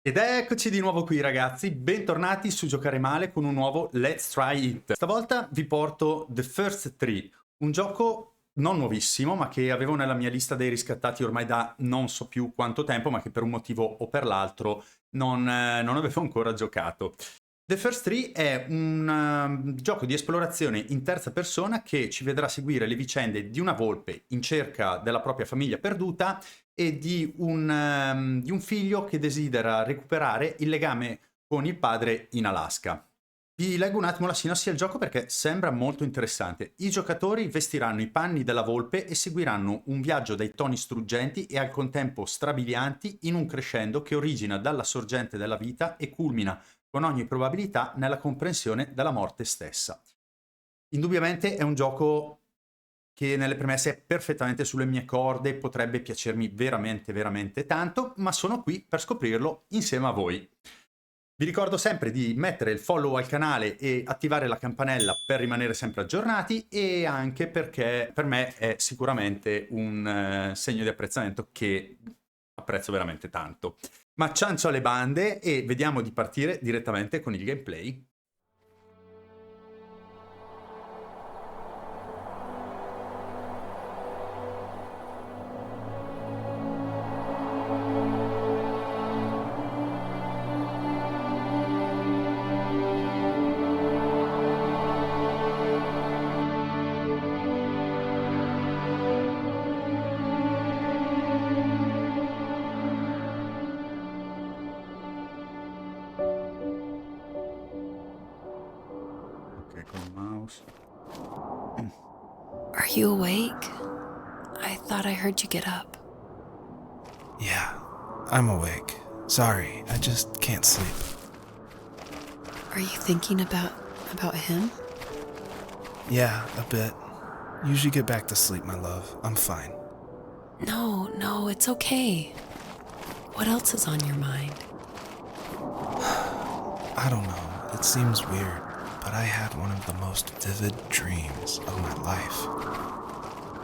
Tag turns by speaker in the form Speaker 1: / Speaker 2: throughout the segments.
Speaker 1: Ed eccoci di nuovo qui ragazzi, bentornati su Giocare Male con un nuovo Let's Try It. Stavolta vi porto The First Three, un gioco non nuovissimo ma che avevo nella mia lista dei riscattati ormai da non so più quanto tempo, ma che per un motivo o per l'altro non avevo ancora giocato. The First Three è un gioco di esplorazione in terza persona che ci vedrà seguire le vicende di una volpe in cerca della propria famiglia perduta e di un figlio che desidera recuperare il legame con il padre in Alaska. Vi leggo un attimo la sinossi del gioco perché sembra molto interessante. I giocatori vestiranno i panni della volpe e seguiranno un viaggio dai toni struggenti e al contempo strabilianti in un crescendo che origina dalla sorgente della vita e culmina con ogni probabilità nella comprensione della morte stessa. Indubbiamente è un gioco che nelle premesse è perfettamente sulle mie corde, potrebbe piacermi veramente veramente tanto, ma sono qui per scoprirlo insieme a voi. Vi ricordo sempre di mettere il follow al canale e attivare la campanella per rimanere sempre aggiornati, e anche perché per me è sicuramente un segno di apprezzamento che apprezzo veramente tanto. Ma ciancio alle bande e vediamo di partire direttamente con il gameplay. Con il mouse.
Speaker 2: Are you awake? I thought I heard you get up.
Speaker 3: Yeah, I'm awake. Sorry, I just can't sleep.
Speaker 2: Are you thinking about him?
Speaker 3: Yeah, a bit. Usually get back to sleep, my love. I'm fine.
Speaker 2: No, it's okay. What else is on your mind?
Speaker 3: I don't know. It seems weird, but I had one of the most vivid dreams of my life.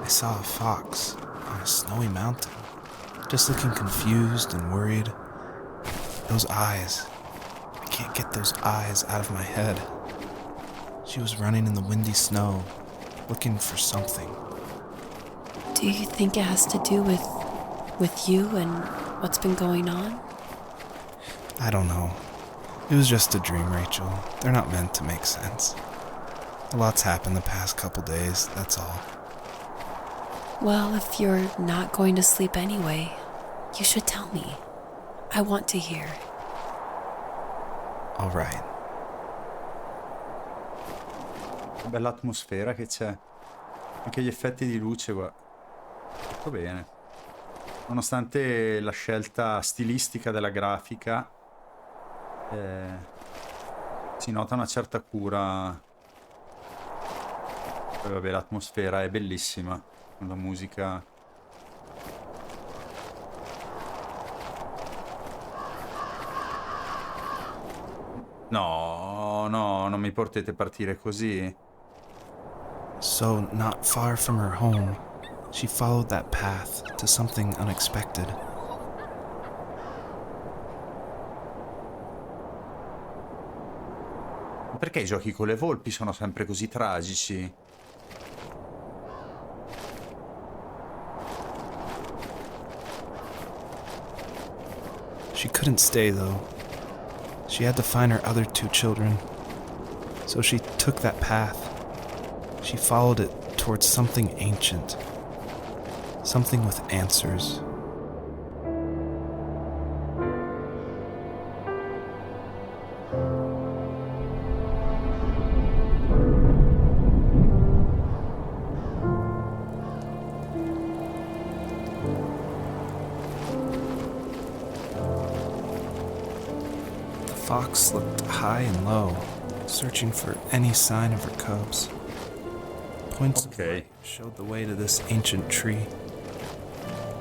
Speaker 3: I saw a fox on a snowy mountain, just looking confused and worried. Those eyes. I can't get those eyes out of my head. She was running in the windy snow, looking for something.
Speaker 2: Do you think it has to do with you and what's been going on?
Speaker 3: I don't know. It was just a dream, Rachel. They're not meant to make sense. A lot's happened the past couple days, that's all.
Speaker 2: Well, if you're not going to sleep anyway, you should tell me. I want to hear.
Speaker 3: All right.
Speaker 1: Che bella atmosfera che c'è. Anche gli effetti di luce, guarda. Tutto bene. Nonostante la scelta stilistica della grafica, si nota una certa cura. Poi vabbè, l'atmosfera è bellissima. La musica. No, non mi portete a partire così.
Speaker 3: So, not far from her home, she followed that path to something unexpected.
Speaker 1: Perché i giochi con le volpi sono sempre così tragici?
Speaker 3: She couldn't stay, though. She had to find her other two children. So she took that path. She followed it towards something ancient. Something with answers. The fox looked high and low, searching for any sign of her cubs. Points of light showed the way to this ancient tree.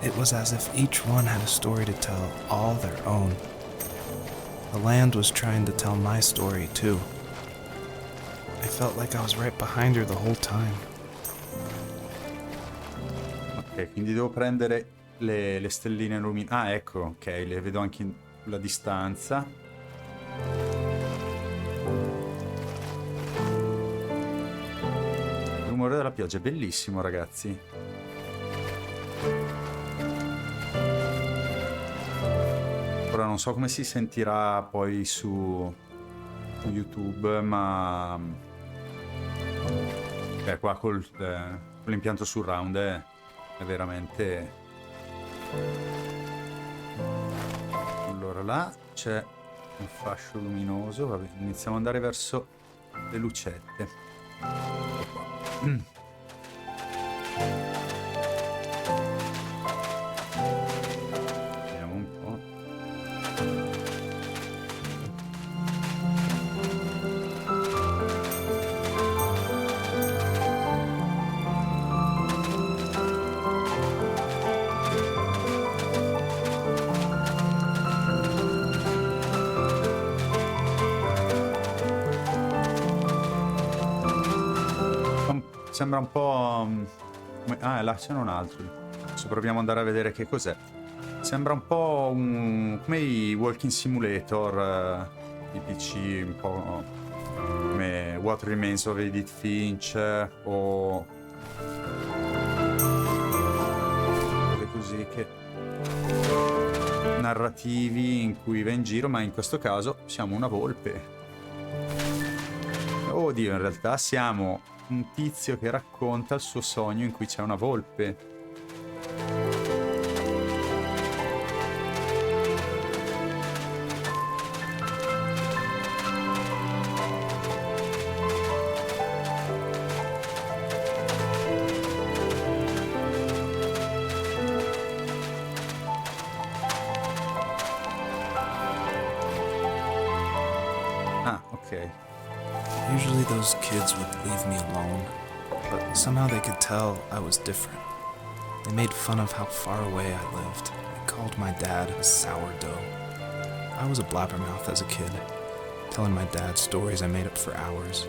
Speaker 3: It was as if each one had a story to tell, all their own. The land was trying to tell my story, too. I felt like I was right behind her the whole time.
Speaker 1: Ok, quindi devo prendere le stelline luminose. Ah, ecco, ok, le vedo anche sulla distanza. Il rumore della pioggia è bellissimo, ragazzi. Ora non so come si sentirà poi su YouTube, ma qua con l'impianto surround è veramente... Allora là c'è un fascio luminoso. Vabbè, iniziamo ad andare verso le lucette. Vediamo un po'. Sembra un po'... Ah, là c'è un altro. Adesso proviamo ad andare a vedere che cos'è. Sembra un po' come i walking simulator di PC, un po' come What Remains of Edith Finch o... così che... narrativi in cui va in giro, ma in questo caso siamo una volpe. Oddio, in realtà siamo... un tizio che racconta il suo sogno in cui c'è una volpe. Ah, ok.
Speaker 3: Usually those kids would leave me alone, but somehow they could tell I was different. They made fun of how far away I lived. They called my dad a sourdough. I was a blabbermouth as a kid, telling my dad stories I made up for hours.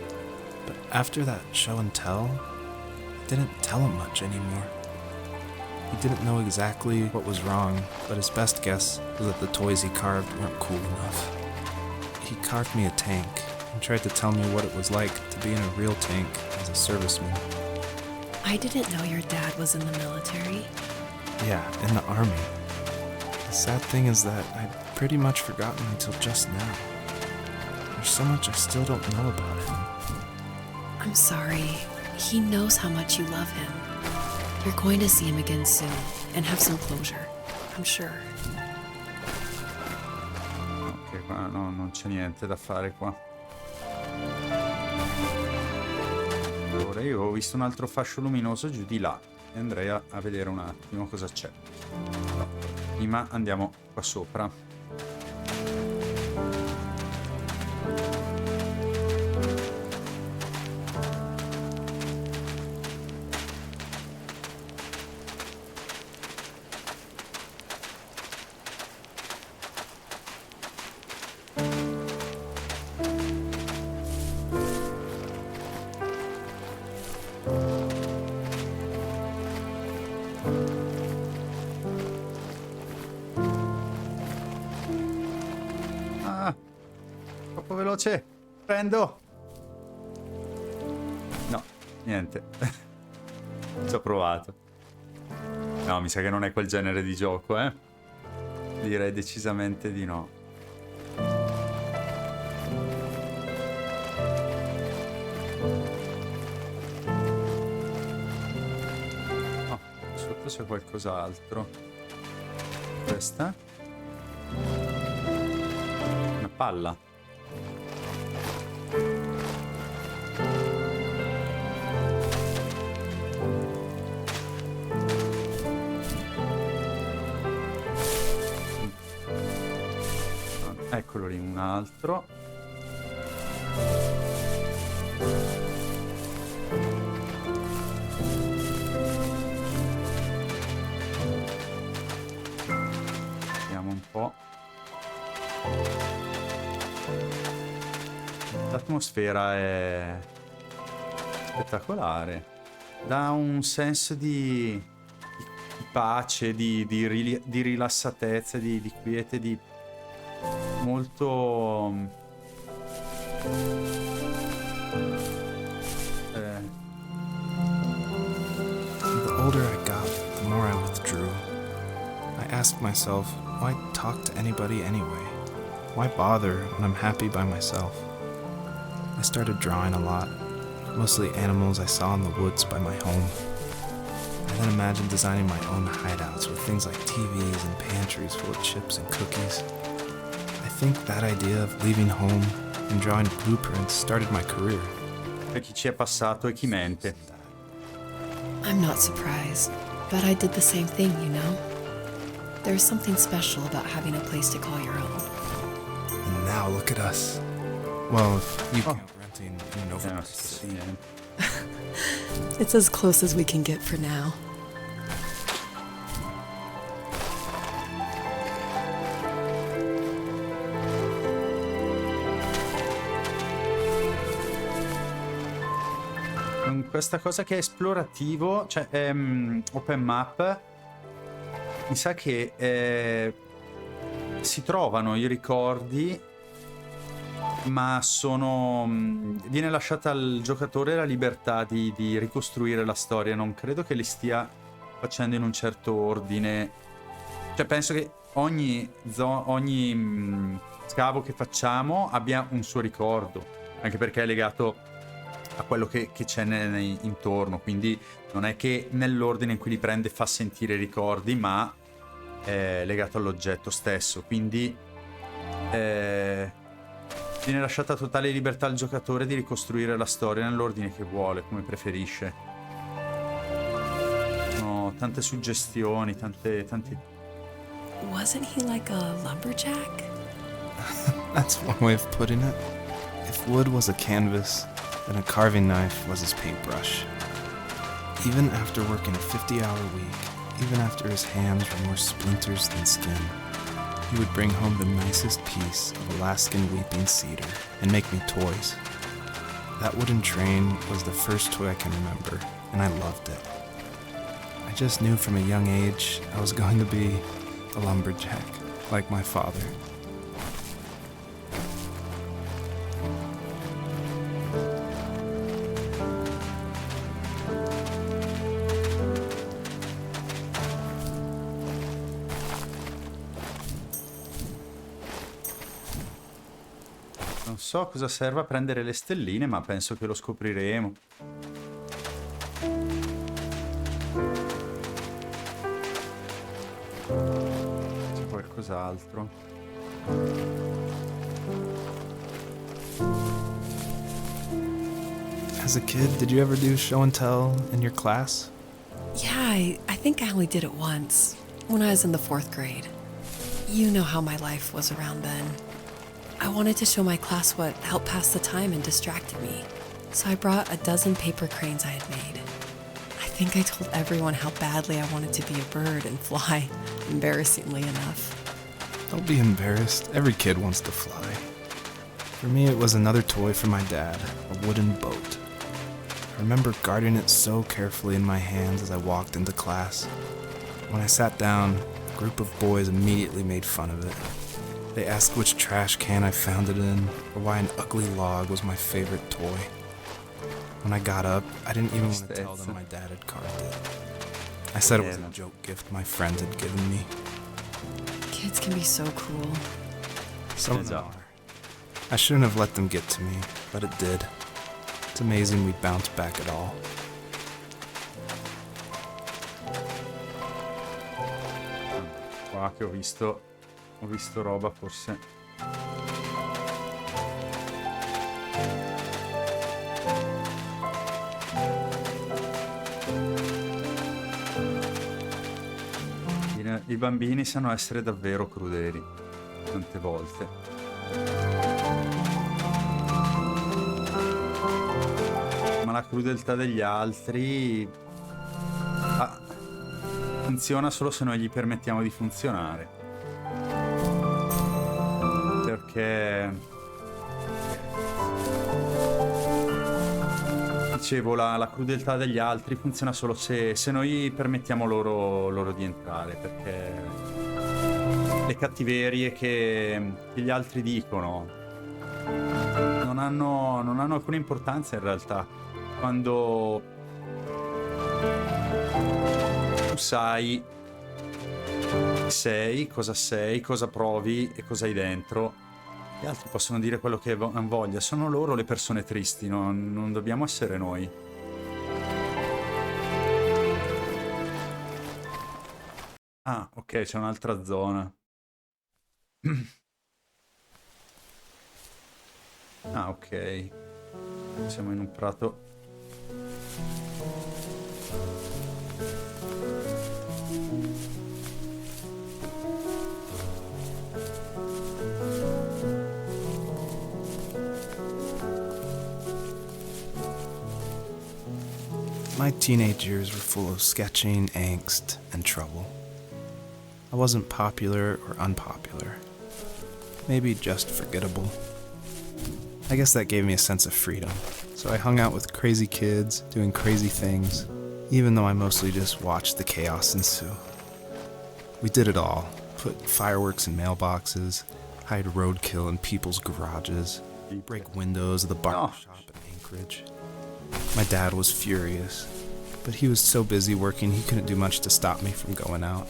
Speaker 3: But after that show and tell, I didn't tell him much anymore. He didn't know exactly what was wrong, but his best guess was that the toys he carved weren't cool enough. He carved me a tank and tried to tell me what it was like to be in a real tank as a serviceman.
Speaker 2: I didn't know your dad was in the military.
Speaker 3: Yeah, in the army. The sad thing is that I'd pretty much forgotten until just now. There's so much I still don't know about him.
Speaker 2: I'm sorry. He knows how much you love him. You're going to see him again soon and have some closure, I'm sure.
Speaker 1: Ok, qua no, non c'è niente da fare qua. Allora, io ho visto un altro fascio luminoso giù di là e andrei a vedere un attimo cosa c'è. Prima andiamo qua sopra. Troppo veloce. Prendo. No, niente. Ci ho provato. No, mi sa che non è quel genere di gioco, eh. Direi decisamente di no. No, sotto c'è qualcos'altro. Questa? Una palla. Eccolo lì, un altro. Vediamo un po'. L'atmosfera è spettacolare. Dà un senso di pace, di rilassatezza, di quiete, di molto...
Speaker 3: The older I got, the more I withdrew. I asked myself, why talk to anybody anyway? Why bother when I'm happy by myself? I started drawing a lot, mostly animals I saw in the woods by my home. I then imagined designing my own hideouts with things like TVs and pantries full of chips and cookies. I think that idea of leaving home and drawing blueprints started my career.
Speaker 1: Per chi ci è passato e chi mente.
Speaker 2: I'm not surprised, but I did the same thing, you know? There's something special about having a place to call your own.
Speaker 3: And now look at us. Well, if you count renting in an overpriced city.
Speaker 2: It's as close as we can get for now.
Speaker 1: Con questa cosa che è esplorativo, cioè open map, mi sa che si trovano i ricordi, ma viene lasciata al giocatore la libertà di ricostruire la storia. Non credo che li stia facendo in un certo ordine. Cioè penso che ogni scavo che facciamo abbia un suo ricordo, anche perché è legato a quello che c'è intorno, quindi non è che nell'ordine in cui li prende fa sentire i ricordi, ma è legato all'oggetto stesso, quindi viene lasciata totale libertà al giocatore di ricostruire la storia nell'ordine che vuole, come preferisce. No, tante suggestioni, tanti...
Speaker 2: Wasn't he like a lumberjack?
Speaker 3: That's one way of putting it. If wood was a canvas, then a carving knife was his paintbrush. Even after working a 50-hour week, even after his hands were more splinters than skin, he would bring home the nicest piece of Alaskan weeping cedar and make me toys. That wooden train was the first toy I can remember, and I loved it. I just knew from a young age I was going to be a lumberjack, like my father.
Speaker 1: Non so cosa serva a prendere le stelline, ma penso che lo scopriremo. C'è qualcos'altro.
Speaker 3: As a kid, did you ever do show and tell in your class?
Speaker 2: Yeah, I think I only did it once, when I was in the 4th grade. You know how my life was around then. I wanted to show my class what helped pass the time and distracted me, so I brought a dozen paper cranes I had made. I think I told everyone how badly I wanted to be a bird and fly, embarrassingly enough.
Speaker 3: Don't be embarrassed. Every kid wants to fly. For me, it was another toy from my dad, a wooden boat. I remember guarding it so carefully in my hands as I walked into class. When I sat down, a group of boys immediately made fun of it. They asked which trash can I found it in, or why an ugly log was my favorite toy. When I got up, I didn't even want to tell them my dad had carved it. I said it was a joke gift my friends had given me.
Speaker 2: Kids can be so cruel.
Speaker 3: Some of them are. I shouldn't have let them get to me, but it did. It's amazing we bounced back at all.
Speaker 1: Qua che ho visto roba forse. I bambini sanno essere davvero crudeli tante volte. Ma la crudeltà degli altri funziona solo se noi gli permettiamo di funzionare. Perché dicevo, la crudeltà degli altri funziona solo se noi permettiamo loro di entrare, perché le cattiverie che gli altri dicono non hanno alcuna importanza in realtà. Quando tu sai cosa provi e cosa hai dentro, gli altri possono dire quello che hanno voglia. Sono loro le persone tristi, non dobbiamo essere noi. Ah, ok, c'è un'altra zona. Ah, ok. Siamo in un prato.
Speaker 3: My teenage years were full of sketching, angst, and trouble. I wasn't popular or unpopular. Maybe just forgettable. I guess that gave me a sense of freedom. So I hung out with crazy kids, doing crazy things, even though I mostly just watched the chaos ensue. We did it all. Put fireworks in mailboxes, hide roadkill in people's garages, break windows of the barber shop in Anchorage. My dad was furious, but he was so busy working he couldn't do much to stop me from going out.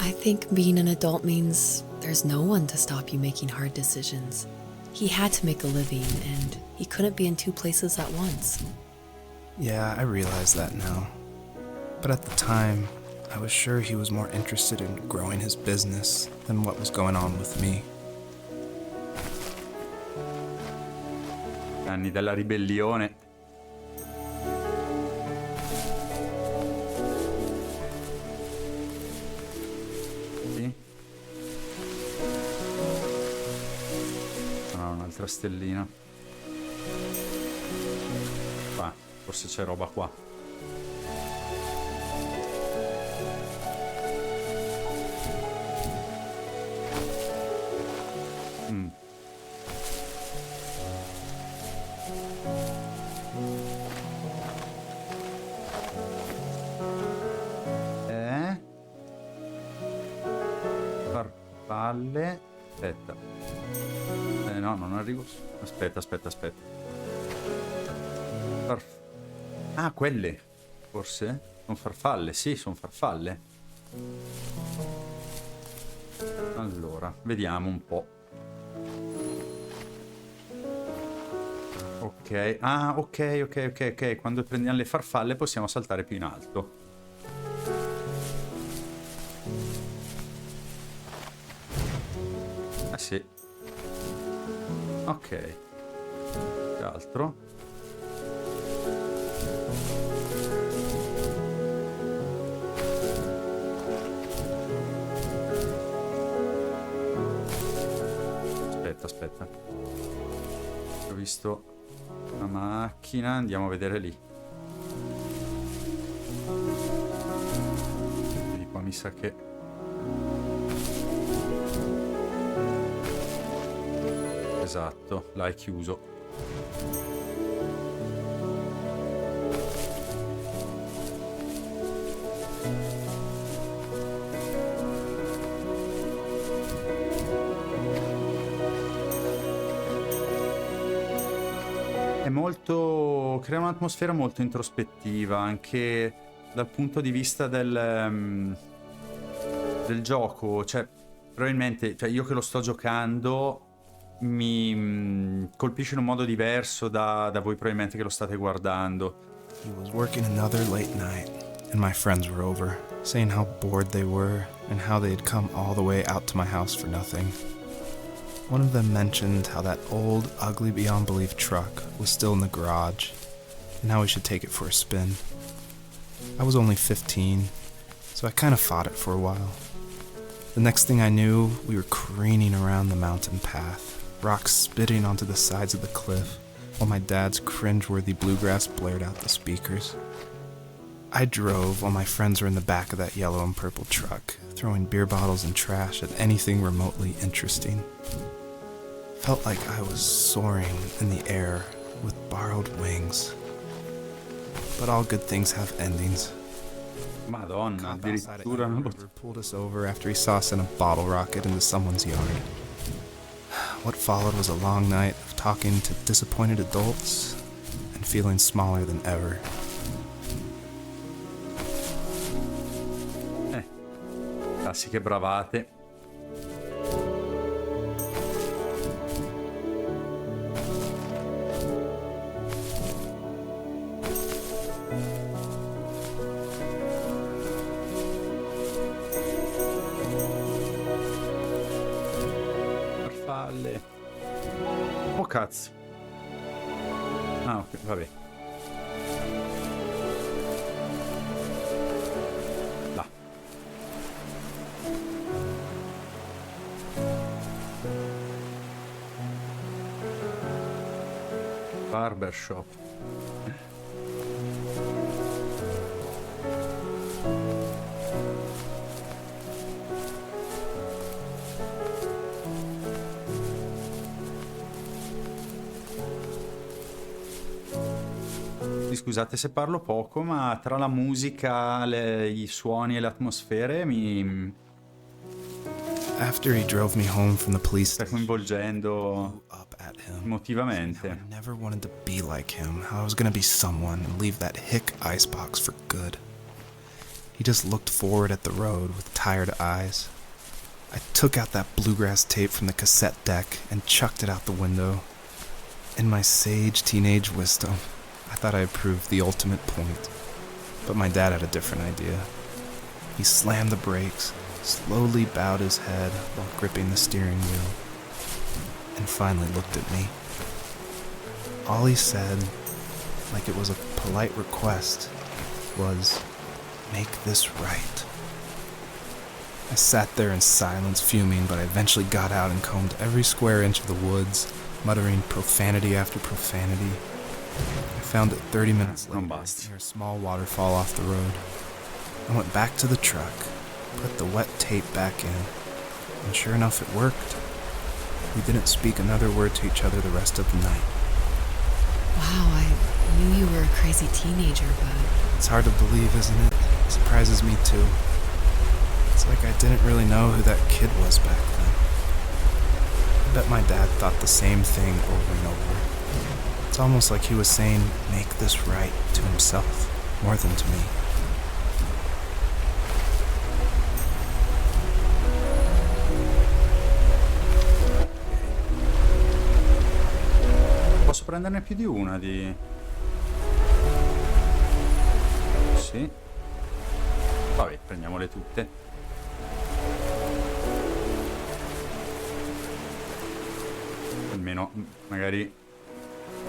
Speaker 2: I think being an adult means there's no one to stop you making hard decisions. He had to make a living, and he couldn't be in two places at once.
Speaker 3: Yeah, I realize that now. But at the time, I was sure he was more interested in growing his business than what was going on with me.
Speaker 1: Anni della ribellione. Sì. No, un'altra stellina. Qua, forse c'è roba qua. Farfalle. Aspetta. No, non arrivo. Aspetta. Ah, quelle. Forse? Sono farfalle. Sì, sono farfalle. Allora, vediamo un po'. Ok. Ah, ok. Quando prendiamo le farfalle possiamo saltare più in alto. Ah, sì. Ok. Che altro? Aspetta. Ho visto una macchina, andiamo a vedere lì. Di qua mi sa che... Esatto, là è chiuso. Crea un'atmosfera molto introspettiva anche dal punto di vista del gioco. Cioè, probabilmente, io che lo sto giocando mi colpisce in un modo diverso da voi probabilmente che lo state guardando.
Speaker 3: He was working another late night, and my friends were over, saying how bored they were and how they had come all the way out to my house for nothing. One of them mentioned how that old, ugly beyond belief truck was still in the garage, and how we should take it for a spin. I was only 15, so I kind of fought it for a while. The next thing I knew, we were careening around the mountain path, rocks spitting onto the sides of the cliff, while my dad's cringeworthy bluegrass blared out the speakers. I drove while my friends were in the back of that yellow and purple truck, throwing beer bottles and trash at anything remotely interesting. Felt like I was soaring in the air with borrowed wings. But all good things have endings.
Speaker 1: Madonna,
Speaker 3: Cop outside at
Speaker 1: addirittura
Speaker 3: Elm River pulled us over after he saw us send a bottle rocket into someone's yard. What followed was a long night of talking to disappointed adults and feeling smaller than ever.
Speaker 1: Classiche bravate. Farfalle. Oh cazzo. Ah, ok, vabbè. Là. Barbershop. Scusate se parlo poco, ma tra la musica, i suoni e le atmosfere mi
Speaker 3: After he drove me home from the police
Speaker 1: sta
Speaker 3: station, blew
Speaker 1: coinvolgendo
Speaker 3: up at him. How
Speaker 1: emotivamente.
Speaker 3: I never wanted to be like him, how I was gonna be someone and leave that hick icebox for good. He just looked forward at the road with tired eyes. I took out that bluegrass tape from the cassette deck and chucked it out the window. In my sage teenage wisdom, I thought I had proved the ultimate point. But my dad had a different idea. He slammed the brakes, slowly bowed his head while gripping the steering wheel, and finally looked at me. All he said, like it was a polite request, was, "Make this right." I sat there in silence, fuming, but I eventually got out and combed every square inch of the woods, muttering profanity after profanity. I found it 30 minutes later near a small waterfall off the road. I went back to the truck, put the wet tape back in, and sure enough it worked. We didn't speak another word to each other the rest of the night.
Speaker 2: Wow, I knew you were a crazy teenager, but
Speaker 3: It's hard to believe, isn't it? It surprises me too. It's like I didn't really know who that kid was back then. I bet my dad thought the same thing over and over. It's almost like he was saying, "Make this right," to himself, more than to me.
Speaker 1: Posso prenderne più di una di... Sì. Vabbè, prendiamole tutte. Almeno magari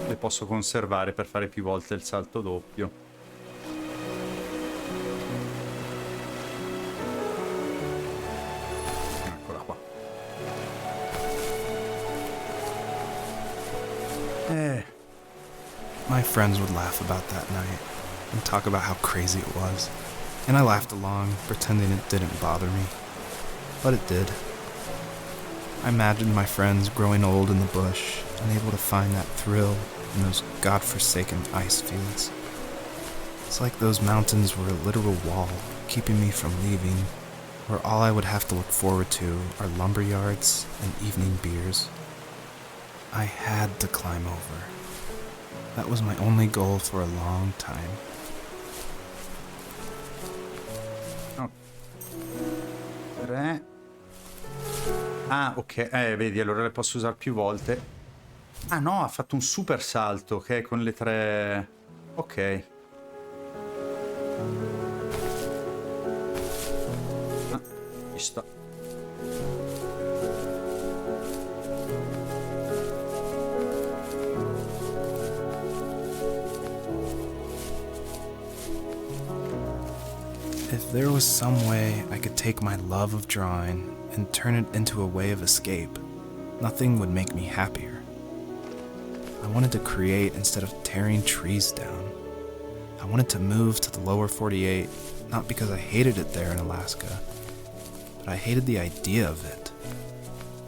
Speaker 1: le posso conservare per fare più volte il salto doppio. Eccola qua.
Speaker 3: My friends would laugh about that night and talk about how crazy it was, and I laughed along, pretending it didn't bother me. But it did. I imagined my friends growing old in the bush, unable to find that thrill in those godforsaken ice fields. It's like those mountains were a literal wall, keeping me from leaving, where all I would have to look forward to are lumber yards and evening beers. I had to climb over. That was my only goal for a long time.
Speaker 1: Oh. 3. Ah, ok. Vedi, allora le posso usare più volte. Ah no, ha fatto un super salto, ok, con le 3... Ok. Ah, ci sta.
Speaker 3: If there was some way I could take my love of drawing and turn it into a way of escape, nothing would make me happier. I wanted to create instead of tearing trees down. I wanted to move to the lower 48, not because I hated it there in Alaska, but I hated the idea of it.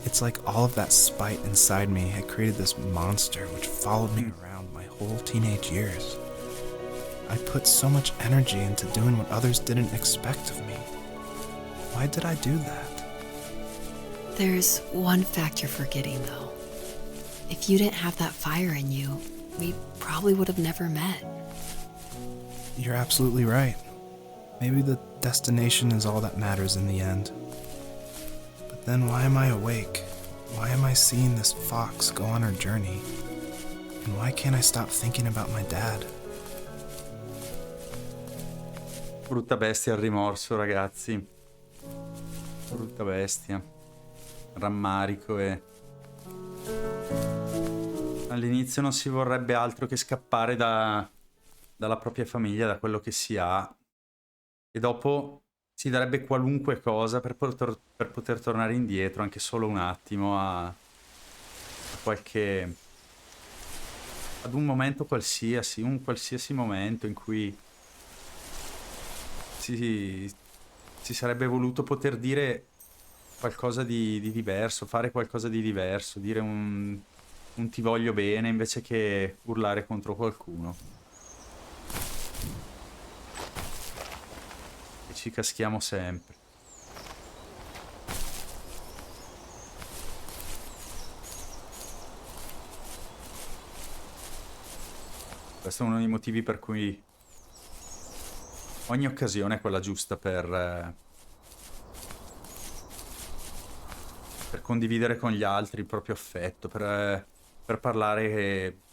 Speaker 3: It's like all of that spite inside me had created this monster which followed me around my whole teenage years. I put so much energy into doing what others didn't expect of me. Why did I do that?
Speaker 2: There's one fact you're forgetting, though. If you didn't have that fire in you, we probably would have never met.
Speaker 3: You're absolutely right. Maybe the destination is all that matters in the end. But then why am I awake? Why am I seeing this fox go on her journey? And why can't I stop thinking about my dad?
Speaker 1: Brutta bestia il rimorso, ragazzi. Brutta bestia. Rammarico e... All'inizio non si vorrebbe altro che scappare dalla propria famiglia, da quello che si ha. E dopo si darebbe qualunque cosa per poter tornare indietro, anche solo un attimo, a qualche... ad un momento qualsiasi, un qualsiasi momento in cui si sarebbe voluto poter dire qualcosa di diverso, fare qualcosa di diverso, dire un ti voglio bene invece che urlare contro qualcuno. E ci caschiamo sempre. Questo è uno dei motivi per cui ogni occasione è quella giusta per condividere con gli altri il proprio affetto, per parlare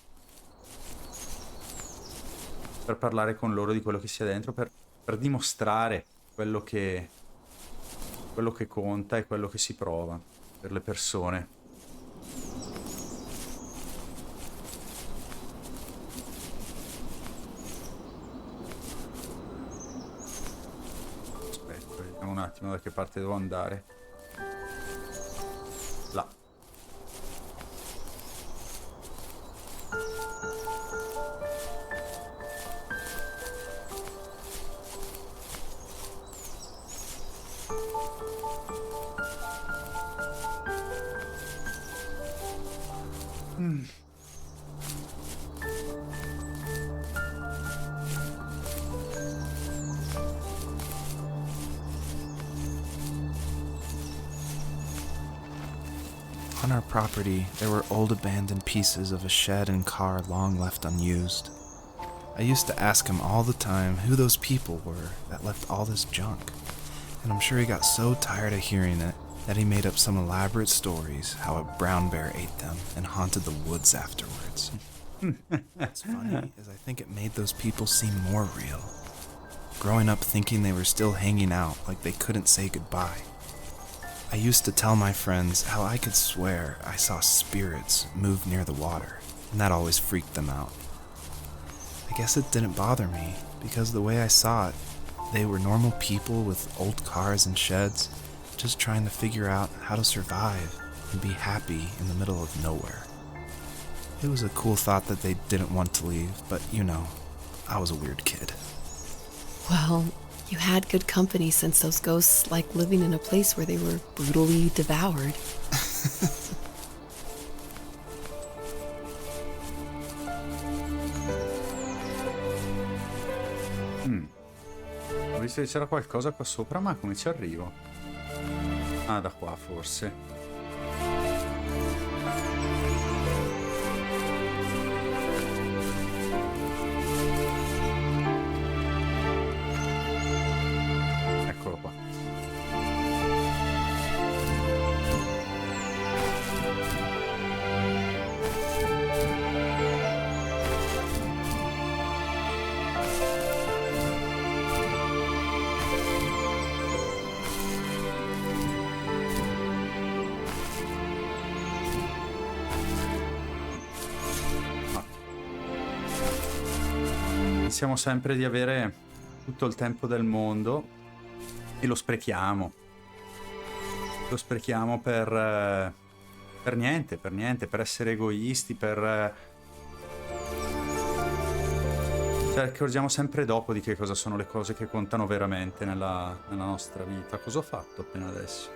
Speaker 1: con loro di quello che sia dentro, per dimostrare quello che conta e quello che si prova per le persone. Aspetta, vediamo un attimo da che parte devo andare. Là.
Speaker 3: On our property, there were old abandoned pieces of a shed and car long left unused. I used to ask him all the time who those people were that left all this junk, and I'm sure he got so tired of hearing it that he made up some elaborate stories how a brown bear ate them and haunted the woods afterwards. What's funny is I think it made those people seem more real. Growing up thinking they were still hanging out like they couldn't say goodbye. I used to tell my friends how I could swear I saw spirits move near the water, and that always freaked them out. I guess it didn't bother me, because the way I saw it, they were normal people with old cars and sheds, just trying to figure out how to survive and be happy in the middle of nowhere. It was a cool thought that they didn't want to leave, but you know, I was a weird kid.
Speaker 2: Well, you had good company since those ghosts like living in a place where they were brutally devoured.
Speaker 1: Ho visto che c'era qualcosa qua sopra, ma come ci arrivo? Ah, da qua forse. Eccolo qua. Pensiamo sempre di avere tutto il tempo del mondo e lo sprechiamo. Lo sprechiamo per niente, per essere egoisti, Cioè, accorgiamo sempre dopo di che cosa sono le cose che contano veramente nella nostra vita. Cosa ho fatto appena adesso?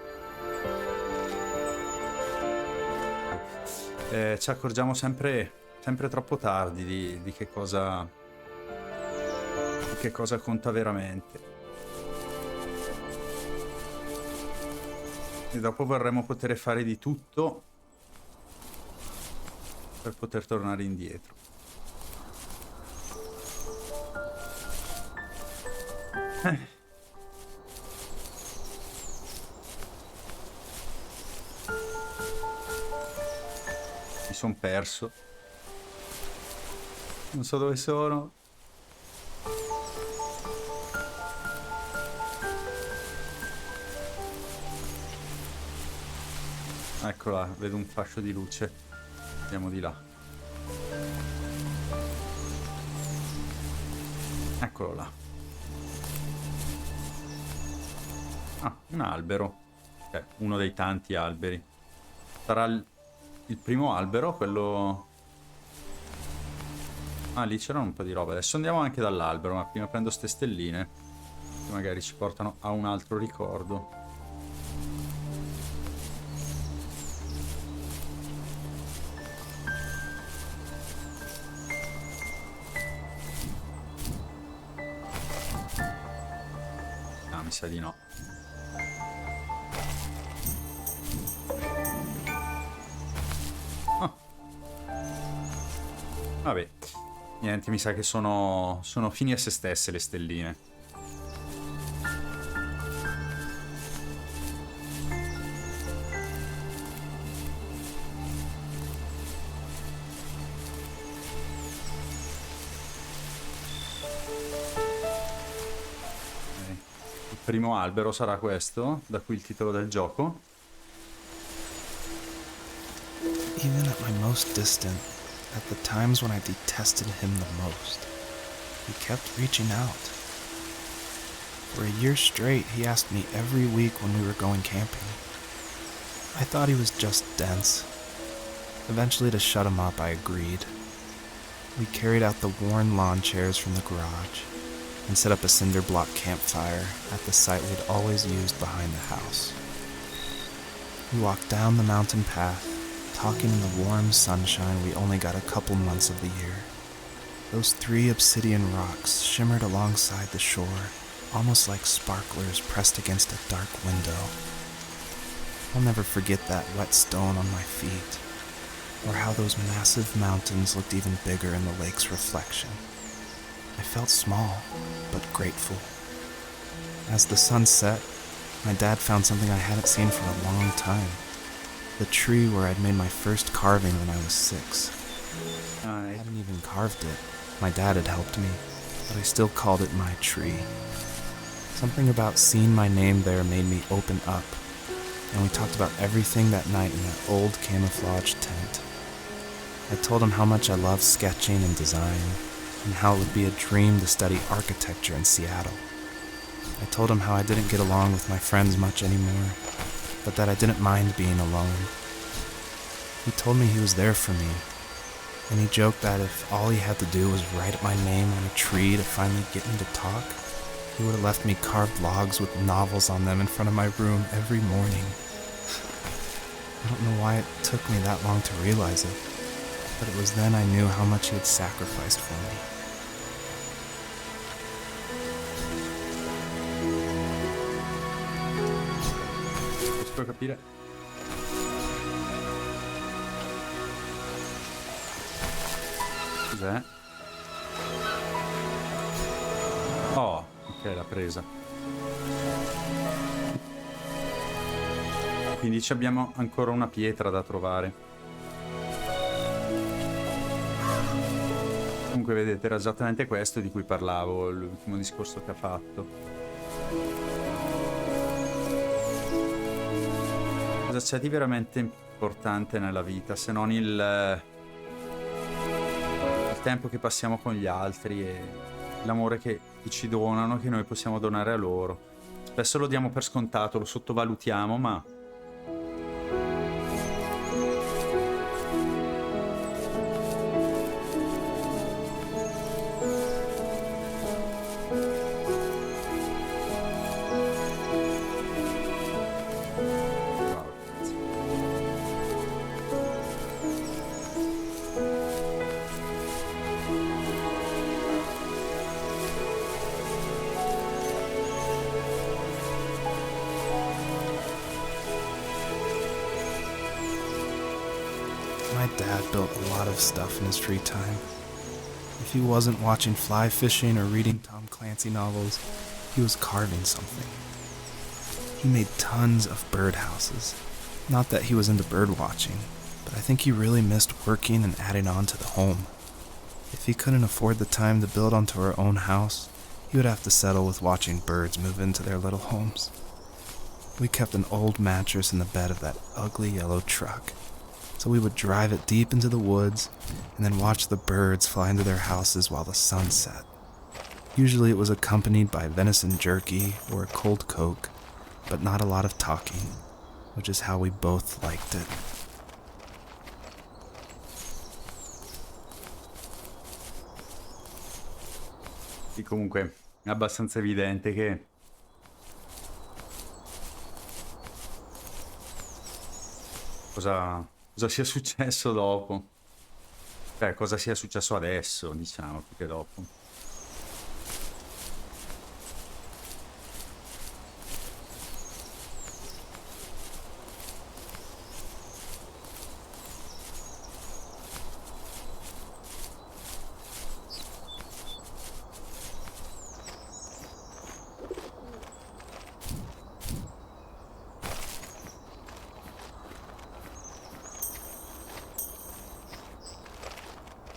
Speaker 1: Ci accorgiamo sempre troppo tardi di che cosa che cosa conta veramente. E dopo vorremmo poter fare di tutto per poter tornare indietro. Mi sono perso. Non so dove sono. Eccola, vedo un fascio di luce. Andiamo di là. Eccolo là. Ah, un albero. Uno dei tanti alberi. Sarà il primo albero, quello... Ah, lì c'erano un po' di roba. Adesso andiamo anche dall'albero, ma prima prendo ste stelline, che magari ci portano a un altro ricordo. Ah, mi sa di no. Ah. Vabbè. Niente, mi sa che sono fini a se stesse le stelline. Il primo albero sarà questo, da qui il titolo del gioco.
Speaker 3: Even at my most distant, at the times when I detested him the most, he kept reaching out. For a year straight, he asked me every week when we were going camping. I thought he was just dense. Eventually, to shut him up, I agreed. We carried out the worn lawn chairs from the garage and set up a cinder block campfire at the site we'd always used behind the house. We walked down the mountain path, talking in the warm sunshine we only got a couple months of the year. Those 3 obsidian rocks shimmered alongside the shore, almost like sparklers pressed against a dark window. I'll never forget that wet stone on my feet, or how those massive mountains looked even bigger in the lake's reflection. I felt small, but grateful. As the sun set, my dad found something I hadn't seen for a long time. The tree where I'd made my first carving when I was 6. I hadn't even carved it. My dad had helped me, but I still called it my tree. Something about seeing my name there made me open up, and we talked about everything that night in that old camouflage tent. I told him how much I loved sketching and design, and how it would be a dream to study architecture in Seattle. I told him how I didn't get along with my friends much anymore, but that I didn't mind being alone. He told me he was there for me, and he joked that if all he had to do was write my name on a tree to finally get me to talk, he would have left me carved logs with novels on them in front of my room every morning. I don't know why it took me that long to realize it, but it was then I knew how much he had sacrificed for me.
Speaker 1: Puoi capire? Cos'è? Oh, ok, l'ha presa. Quindi ci abbiamo ancora una pietra da trovare. Comunque vedete, era esattamente questo di cui parlavo, l'ultimo discorso che ha fatto. Cosa c'è di veramente importante nella vita se non il tempo che passiamo con gli altri e l'amore che ci donano, che noi possiamo donare a loro. Spesso lo diamo per scontato, lo sottovalutiamo, ma
Speaker 3: My dad built a lot of stuff in his free time. If he wasn't watching fly fishing or reading Tom Clancy novels, he was carving something. He made tons of birdhouses. Not that he was into bird watching, but I think he really missed working and adding on to the home. If he couldn't afford the time to build onto our own house, he would have to settle with watching birds move into their little homes. We kept an old mattress in the bed of that ugly yellow truck, so we would drive it deep into the woods and then watch the birds fly into their houses while the sun set. Usually it was accompanied by venison jerky or a cold Coke, but not a lot of talking, which is how we both liked it.
Speaker 1: Sì, comunque è abbastanza evidente che cosa sia successo dopo. Cioè, cosa sia successo adesso, diciamo, più che dopo.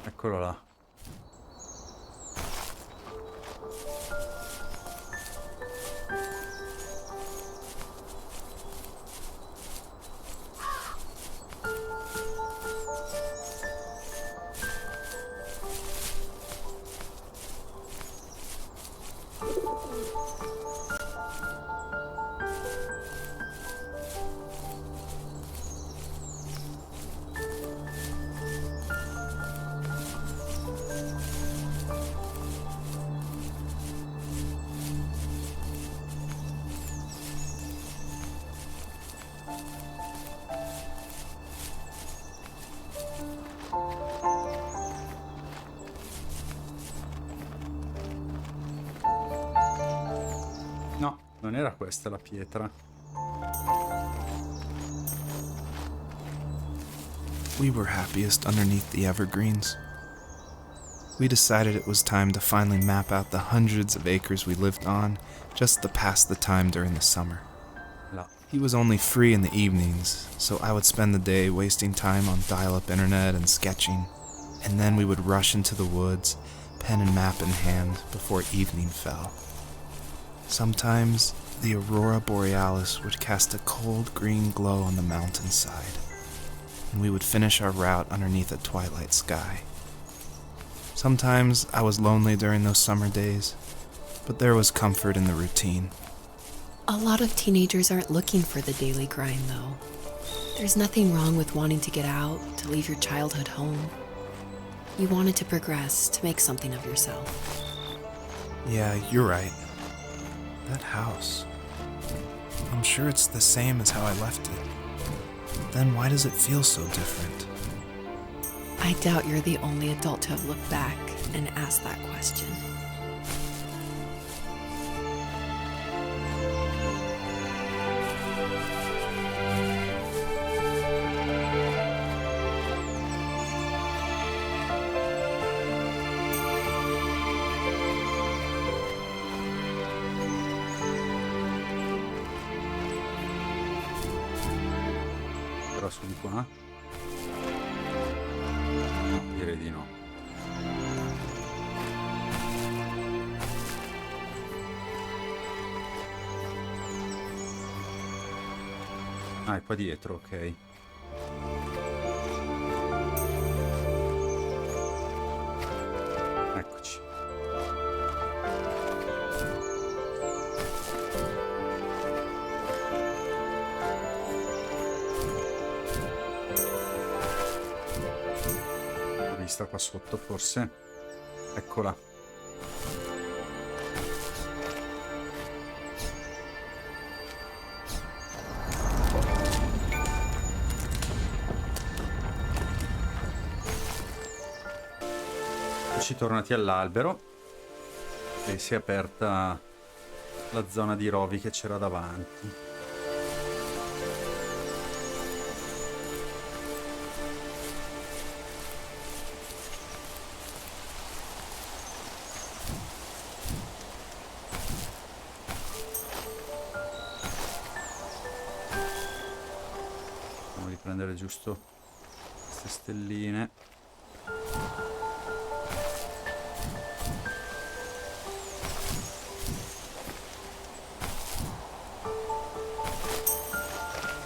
Speaker 1: Eccolo là. No, non era questa la pietra.
Speaker 3: We were happiest underneath the evergreens. We decided it was time to finally map out the hundreds of acres we lived on just to pass the time during the summer.
Speaker 1: Là.
Speaker 3: He was only free in the evenings, so I would spend the day wasting time on dial-up internet and sketching, and then we would rush into the woods, pen and map in hand, before evening fell. Sometimes, the aurora borealis would cast a cold green glow on the mountainside, and we would finish our route underneath a twilight sky. Sometimes I was lonely during those summer days, but there was comfort in the routine.
Speaker 2: A lot of teenagers aren't looking for the daily grind, though. There's nothing wrong with wanting to get out, to leave your childhood home. You wanted to progress, to make something of yourself.
Speaker 3: Yeah, you're right. That house. I'm sure it's the same as how I left it. Then why does it feel so different?
Speaker 2: I doubt you're the only adult to have looked back and asked that question.
Speaker 1: Però su di qua? No, direi di no. Ah, è qua dietro, ok. Eccoci. Vista qua sotto forse. Eccola. Ci tornati all'albero e si è aperta la zona di rovi che c'era davanti. giusto queste stelline.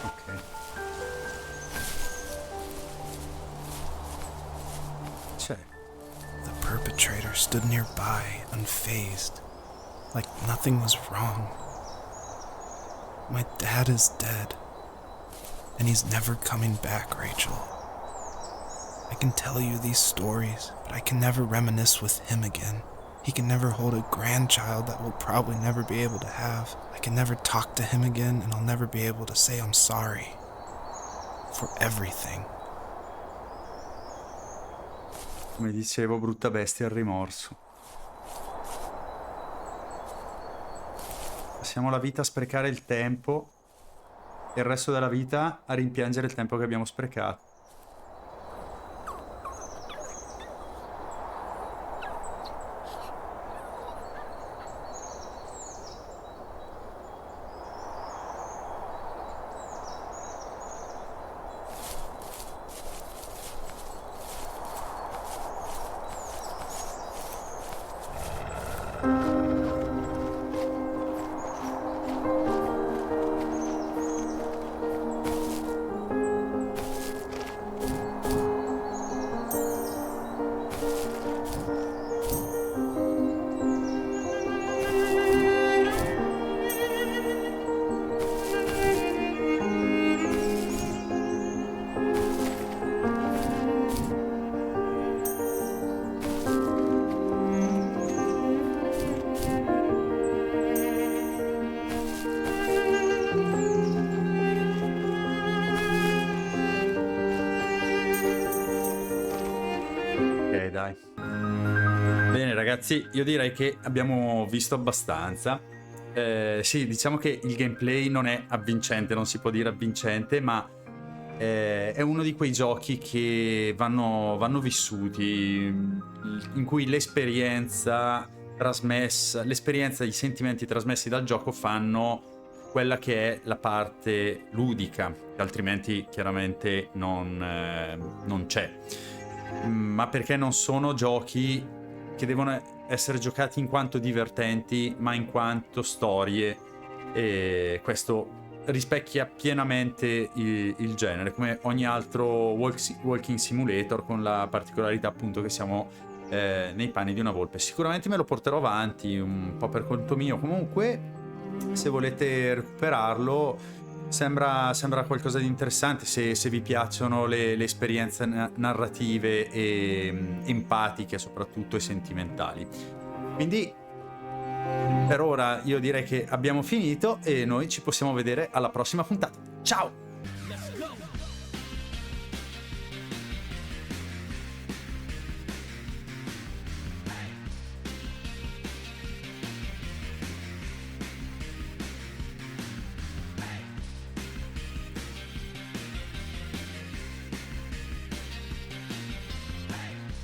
Speaker 1: Ok. C'è.
Speaker 3: The perpetrator stood nearby, unfazed, like nothing was wrong. My dad is dead, and he's never coming back, Rachel. I can tell you these stories, but I can never reminisce with him again. He can never hold a grandchild that we'll probably never be able to have. I can never talk to him again, and I'll never be able to say I'm sorry for everything.
Speaker 1: Come dicevo, brutta bestia, il rimorso. Passiamo la vita a sprecare il tempo e il resto della vita a rimpiangere il tempo che abbiamo sprecato. Dai. Bene ragazzi, io direi che abbiamo visto abbastanza. Sì, diciamo che il gameplay non è avvincente, non si può dire avvincente, ma è uno di quei giochi che vanno vissuti, in cui l'esperienza trasmessa, l'esperienza, i sentimenti trasmessi dal gioco fanno quella che è la parte ludica, che altrimenti chiaramente non c'è. Ma perché non sono giochi che devono essere giocati in quanto divertenti, ma in quanto storie, e questo rispecchia pienamente il genere, come ogni altro walking simulator, con la particolarità appunto che siamo nei panni di una volpe. Sicuramente me lo porterò avanti un po' per conto mio. Comunque, se volete recuperarlo, sembra qualcosa di interessante se vi piacciono le esperienze narrative e empatiche soprattutto, e sentimentali. Quindi per ora io direi che abbiamo finito e noi ci possiamo vedere alla prossima puntata. Ciao!